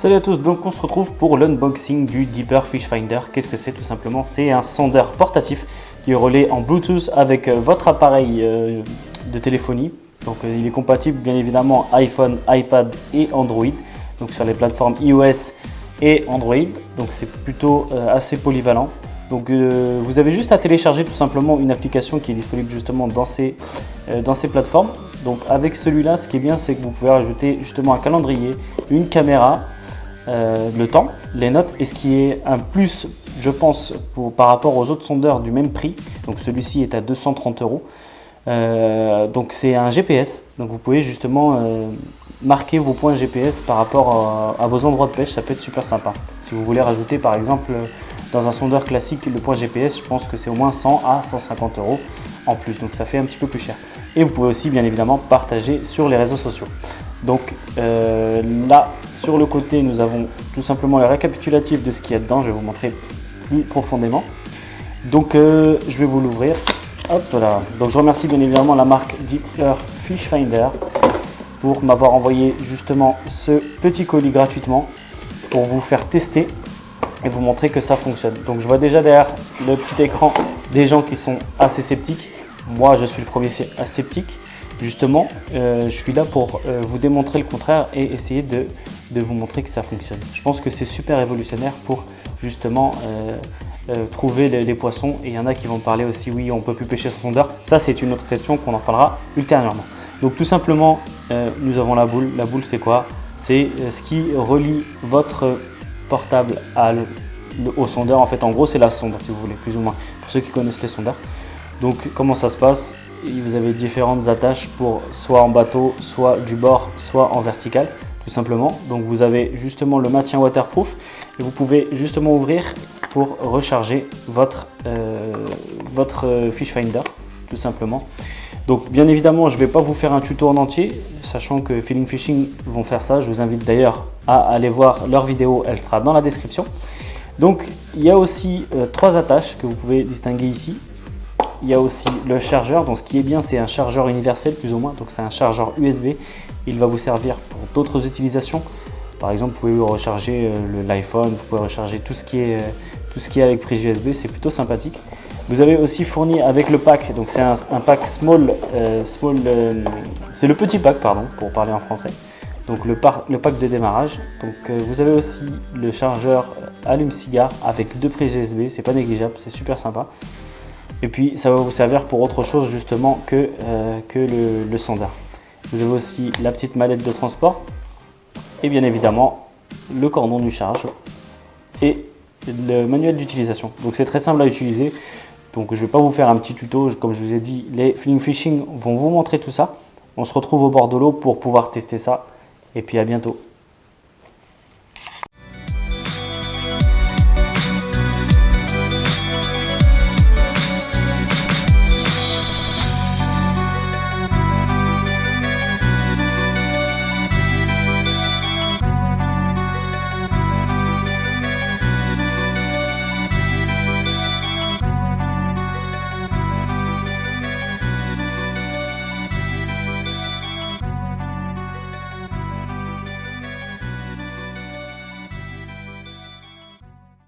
Salut à tous, donc on se retrouve pour l'unboxing du Deeper Fish Finder. Qu'est-ce que c'est? Tout simplement, c'est un sondeur portatif qui est relié en Bluetooth avec votre appareil de téléphonie. Donc il est compatible bien évidemment iPhone, iPad et Android, donc sur les plateformes iOS et Android. Donc c'est plutôt assez polyvalent. Donc vous avez juste à télécharger tout simplement une application qui est disponible justement dans ces plateformes. Donc avec celui-là, ce qui est bien, c'est que vous pouvez rajouter justement un calendrier, une caméra, le temps, les notes, et ce qui est un plus, je pense, par rapport aux autres sondeurs du même prix. Donc celui-ci est à 230 €. Donc c'est un GPS, donc vous pouvez justement marquer vos points GPS par rapport à vos endroits de pêche. Ça peut être super sympa. Si vous voulez rajouter par exemple dans un sondeur classique le point GPS, je pense que c'est au moins 100 à 150 € en plus, donc ça fait un petit peu plus cher. Et vous pouvez aussi bien évidemment partager sur les réseaux sociaux. Donc là sur le côté, nous avons tout simplement le récapitulatif de ce qu'il y a dedans. Je vais vous montrer plus profondément. Donc je vais vous l'ouvrir. Hop là. Donc je remercie bien évidemment la marque Deeper Fish Finder pour m'avoir envoyé justement ce petit colis gratuitement pour vous faire tester et vous montrer que ça fonctionne. Donc je vois déjà derrière le petit écran des gens qui sont assez sceptiques. Moi je suis le premier sceptique. Justement, je suis là pour vous démontrer le contraire et essayer de vous montrer que ça fonctionne. Je pense que c'est super révolutionnaire pour justement trouver les poissons. Et il y en a qui vont parler aussi, oui, on ne peut plus pêcher sans sondeur. Ça, c'est une autre question qu'on en parlera ultérieurement. Donc tout simplement, nous avons la boule. La boule, c'est quoi? C'est ce qui relie votre portable au sondeur. En fait, en gros, c'est la sonde, si vous voulez, plus ou moins, pour ceux qui connaissent les sondeurs. Donc comment ça se passe? Vous avez différentes attaches pour soit en bateau, soit du bord, soit en vertical, tout simplement. Donc vous avez justement le maintien waterproof et vous pouvez justement ouvrir pour recharger votre fish finder, tout simplement. Donc bien évidemment, je ne vais pas vous faire un tuto en entier, sachant que Feeling Fishing vont faire ça. Je vous invite d'ailleurs à aller voir leur vidéo, elle sera dans la description. Donc il y a aussi trois attaches que vous pouvez distinguer ici. Il y a aussi le chargeur, donc ce qui est bien, c'est un chargeur universel plus ou moins, donc c'est un chargeur USB. Il va vous servir pour d'autres utilisations. Par exemple, vous pouvez recharger l'iPhone, vous pouvez recharger tout ce qui est avec prise USB, c'est plutôt sympathique. Vous avez aussi fourni avec le pack, donc c'est un pack small, c'est le petit pack, pardon, pour parler en français. Donc le pack de démarrage. Donc vous avez aussi le chargeur allume-cigare avec deux prises USB, c'est pas négligeable, c'est super sympa. Et puis ça va vous servir pour autre chose justement que le sondeur. Vous avez aussi la petite mallette de transport et bien évidemment le cordon du charge et le manuel d'utilisation. Donc c'est très simple à utiliser. Donc je ne vais pas vous faire un petit tuto, comme je vous ai dit, les Feeling Fishing vont vous montrer tout ça. On se retrouve au bord de l'eau pour pouvoir tester ça et puis à bientôt.